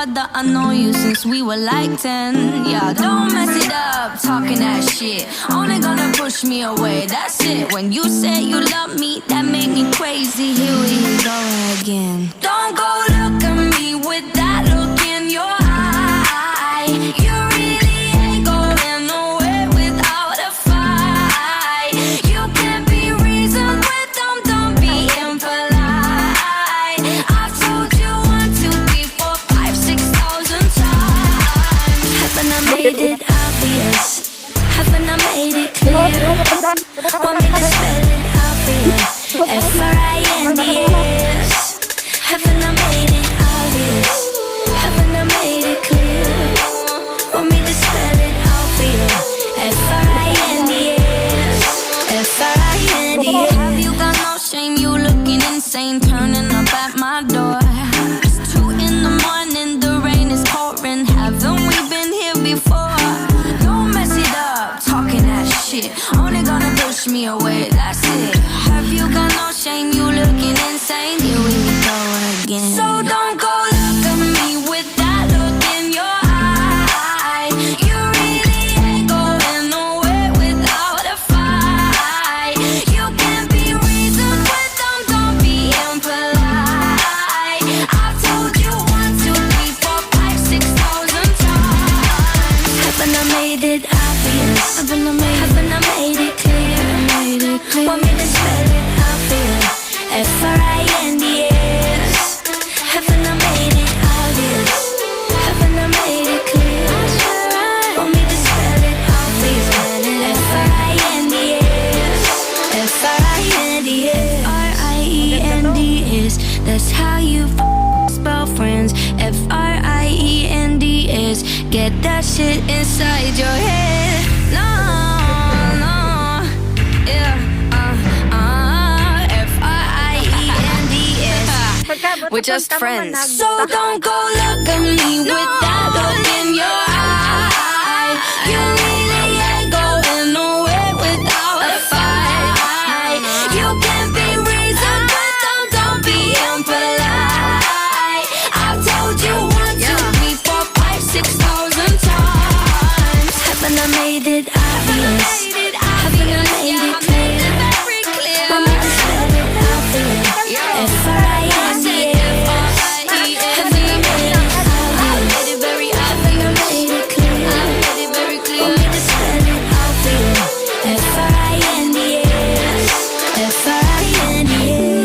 brother, I know you since we were like 10. Yeah, don't mess it up, talking that shit. Only gonna push me away, that's it. When you said you love me, that made me crazy. Here we go again. Don't go look at me with that look in your eye. You really ain't going nowhere without a fight. You can't be reasoned with them, don't be impolite. I've told you 1, 2, 3, 4, 5, 6,000 times. Haven't I made it obvious? Haven't I made it clear? Want me to spell it out for you? F-R-I-N-D-S. Haven't I made it obvious? Haven't I made it clear? Want me to spell it out for you? F-R-I-N-D-S. F-R-I-N-D-S. Have you got no shame? You looking insane, turning up at my door. It's 2 in the morning, the rain is pouring. Haven't we been here before? Don't mess it up, talking that shit. Only gonna push me away, that's it. Have you got no shame? You looking insane. Here we go again. So don't go look at me with that look in your eye. You really ain't going nowhere without a fight. You can't be reasoned with them, don't be impolite. I've told you 1, 2, 3, 4, 5, 6,000 times. Haven't I made it obvious? Haven't I made it clear? Want me to spell it out for you? F-R-I-N-D-S. Haven't I made it obvious? Haven't I made it clear? Want me to spell it out for you? F-R-I-N-D-S. F-R-I-N-D-S. R-I-E-N-D-S. That's how you spell friends. F-R-I-E-N-D-S. Get that shit inside your head. No, no, yeah, F-R-I-E-N-D-S. We're just friends. So don't go look at me with that look in your eye. You really ain't going nowhere without a fight. You can't be reasoned with them, don't be impolite. I've told you 1, 2, 3, 4, 5, 6,000 times. Haven't I made it obvious? Haven't I made it clear? Want me to spell it out for you? F-R-I-N-D-S. Haven't I made it obvious? Haven't I made it clear? Want me to spell it out for you? F-R-I-N-D-S. F-R-I-N-D-S.